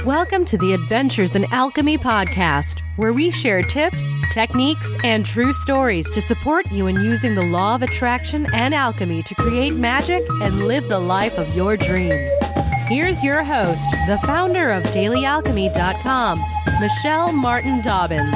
Welcome to the Adventures in Alchemy podcast, where we share tips, techniques, and true stories to support you in using the law of attraction and alchemy to create magic and live the life of your dreams. Here's your host, the founder of DailyAlchemy.com, Michelle Martin Dobbins.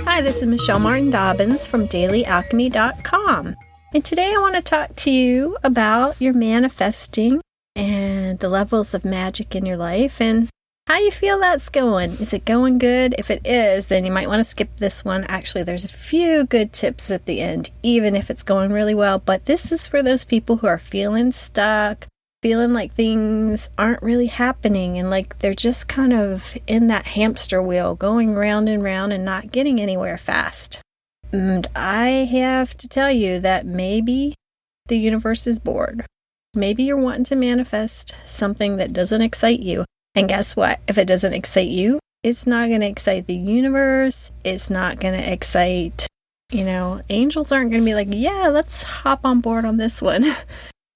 Hi, this is Michelle Martin Dobbins from DailyAlchemy.com. And today I want to talk to you about your manifesting and the levels of magic in your life and how you feel that's going. Is it going good? If it is, then you might want to skip this one. Actually, there's a few good tips at the end, even if it's going really well. But this is for those people who are feeling stuck, feeling like things aren't really happening and like they're just kind of in that hamster wheel going round and round and not getting anywhere fast. And I have to tell you that maybe the universe is bored. Maybe you're wanting to manifest something that doesn't excite you. And guess what? If it doesn't excite you, it's not going to excite the universe. It's not going to excite, angels aren't going to be like, yeah, let's hop on board on this one.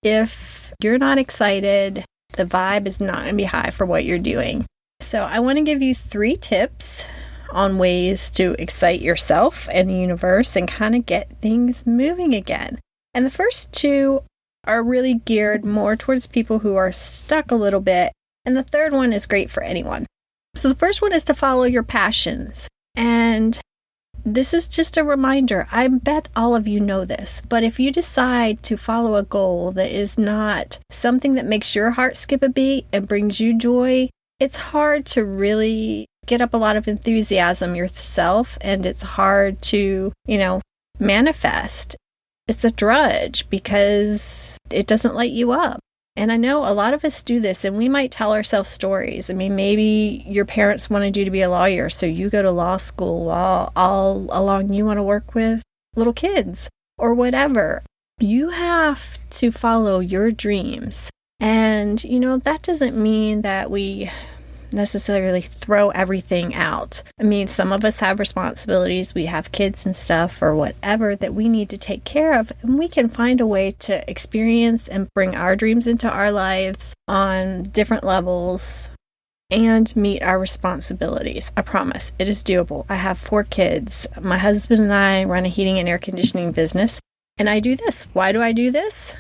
If you're not excited, the vibe is not going to be high for what you're doing. So I want to give you 3 tips on ways to excite yourself and the universe and kind of get things moving again. And the first 2 are really geared more towards people who are stuck a little bit. And the third one is great for anyone. So the first one is to follow your passions. And this is just a reminder. I bet all of you know this. But if you decide to follow a goal that is not something that makes your heart skip a beat and brings you joy, it's hard to really get up a lot of enthusiasm yourself. And it's hard to, manifest. It's a drudge because it doesn't light you up. And I know a lot of us do this, and we might tell ourselves stories. I mean, maybe your parents wanted you to be a lawyer, so you go to law school while all along you want to work with little kids or whatever. You have to follow your dreams. And, that doesn't mean that we necessarily throw everything out. I mean, some of us have responsibilities. We have kids and stuff or whatever that we need to take care of, and we can find a way to experience and bring our dreams into our lives on different levels and meet our responsibilities. I promise, it is doable. I have 4 kids. My husband and I run a heating and air conditioning business, and I do this. Why do I do this?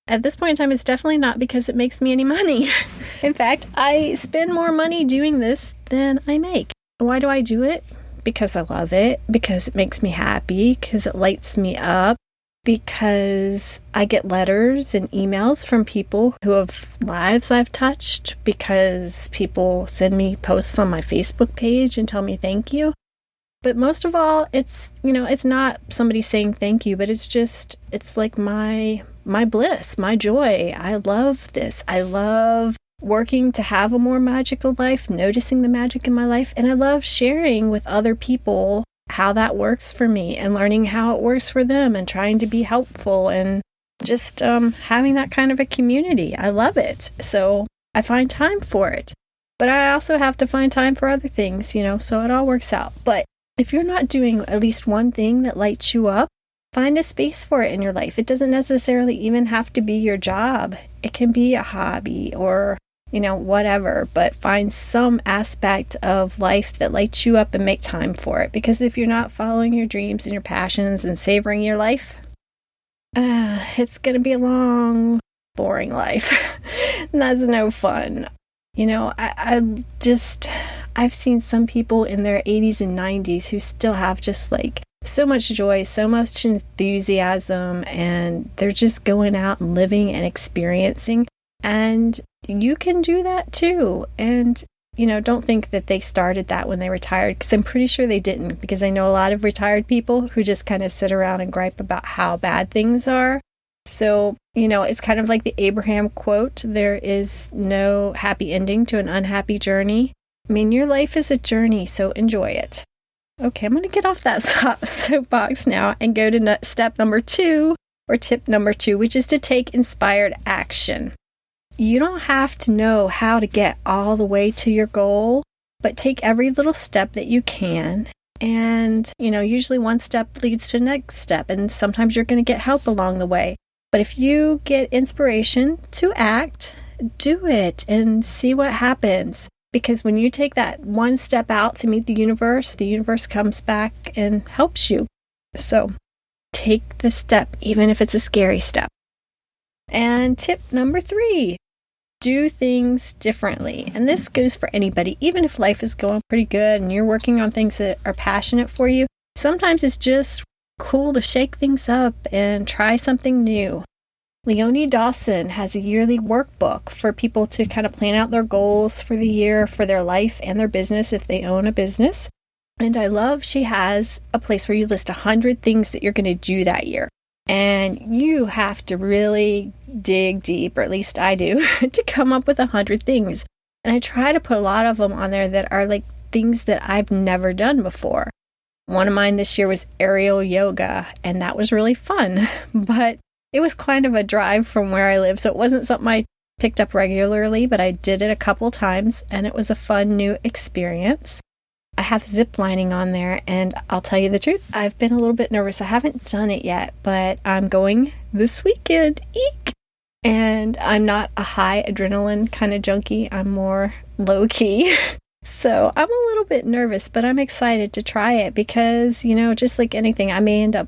At this point in time, it's definitely not because it makes me any money. In fact, I spend more money doing this than I make. Why do I do it? Because I love it, because it makes me happy, because it lights me up, because I get letters and emails from people who have lives I've touched, because people send me posts on my Facebook page and tell me thank you. But most of all, it's not somebody saying thank you, but it's like my bliss, my joy. I love this. I love working to have a more magical life, noticing the magic in my life, and I love sharing with other people how that works for me and learning how it works for them and trying to be helpful and just having that kind of a community. I love it. So I find time for it. But I also have to find time for other things, so it all works out. But if you're not doing at least one thing that lights you up, find a space for it in your life. It doesn't necessarily even have to be your job. It can be a hobby or, whatever. But find some aspect of life that lights you up and make time for it. Because if you're not following your dreams and your passions and savoring your life, it's going to be a long, boring life. And that's no fun. I've seen some people in their 80s and 90s who still have just like so much joy, so much enthusiasm, and they're just going out and living and experiencing. And you can do that too. And, don't think that they started that when they retired, because I'm pretty sure they didn't, because I know a lot of retired people who just kind of sit around and gripe about how bad things are. So, it's kind of like the Abraham quote, there is no happy ending to an unhappy journey. I mean, your life is a journey, so enjoy it. Okay, I'm going to get off that soapbox now and go to step number 2, or tip number 2, which is to take inspired action. You don't have to know how to get all the way to your goal, but take every little step that you can. And, usually one step leads to the next step, and sometimes you're going to get help along the way. But if you get inspiration to act, do it and see what happens. Because when you take that one step out to meet the universe comes back and helps you. So take the step, even if it's a scary step. And tip number 3, do things differently. And this goes for anybody, even if life is going pretty good and you're working on things that are passionate for you. Sometimes it's just cool to shake things up and try something new. Leonie Dawson has a yearly workbook for people to kind of plan out their goals for the year, for their life and their business if they own a business. And I love she has a place where you list 100 things that you're going to do that year. And you have to really dig deep, or at least I do, to come up with 100 things. And I try to put a lot of them on there that are like things that I've never done before. One of mine this year was aerial yoga, and that was really fun. But it was kind of a drive from where I live, so it wasn't something I picked up regularly, but I did it a couple times, and it was a fun new experience. I have zip lining on there, and I'll tell you the truth, I've been a little bit nervous. I haven't done it yet, but I'm going this weekend. Eek! And I'm not a high adrenaline kind of junkie. I'm more low-key. So I'm a little bit nervous, but I'm excited to try it because, just like anything, I may end up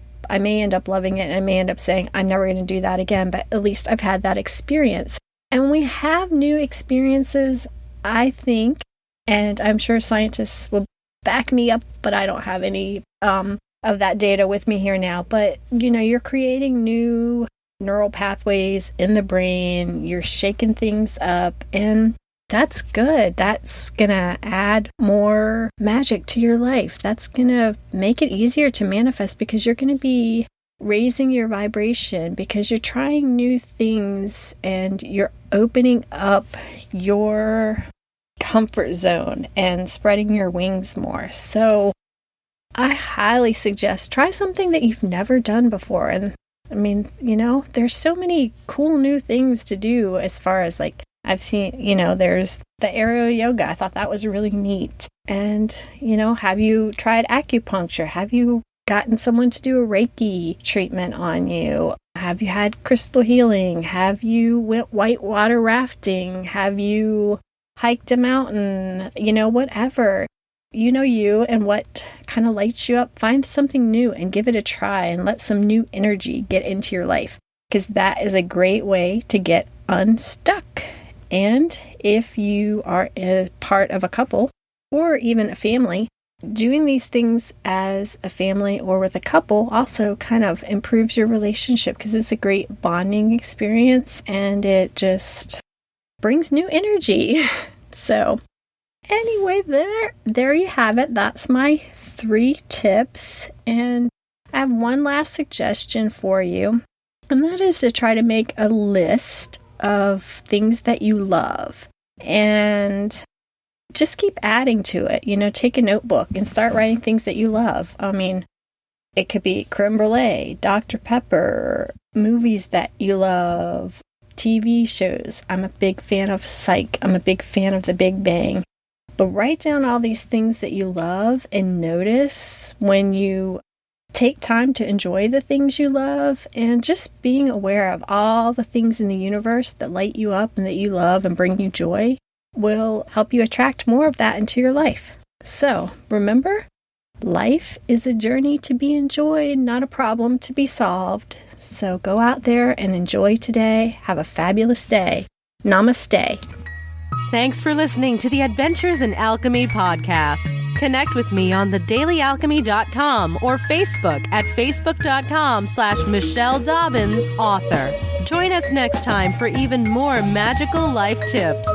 loving it, and I may end up saying, I'm never going to do that again, but at least I've had that experience. And when we have new experiences, I think, and I'm sure scientists will back me up, but I don't have any of that data with me here now, but you're creating new neural pathways in the brain, you're shaking things up, and that's good. That's going to add more magic to your life. That's going to make it easier to manifest because you're going to be raising your vibration because you're trying new things and you're opening up your comfort zone and spreading your wings more. So I highly suggest try something that you've never done before. And I mean, there's so many cool new things to do as far as like I've seen, there's the aerial yoga. I thought that was really neat. And, have you tried acupuncture? Have you gotten someone to do a Reiki treatment on you? Have you had crystal healing? Have you went whitewater rafting? Have you hiked a mountain? Whatever. You and what kind of lights you up. Find something new and give it a try and let some new energy get into your life because that is a great way to get unstuck. And if you are a part of a couple or even a family, doing these things as a family or with a couple also kind of improves your relationship because it's a great bonding experience and it just brings new energy. So anyway, there you have it. That's my 3 tips. And I have one last suggestion for you, and that is to try to make a list of things that you love and just keep adding to it. Take a notebook and start writing things that you love. I mean, it could be creme brulee, Dr. Pepper, movies that you love, TV shows. I'm a big fan of Psych. I'm a big fan of The Big Bang. But write down all these things that you love and notice when you take time to enjoy the things you love, and just being aware of all the things in the universe that light you up and that you love and bring you joy will help you attract more of that into your life. So remember, life is a journey to be enjoyed, not a problem to be solved. So go out there and enjoy today. Have a fabulous day. Namaste. Thanks for listening to the Adventures in Alchemy podcast. Connect with me on thedailyalchemy.com or Facebook at facebook.com/Michelle Dobbins, author. Join us next time for even more magical life tips.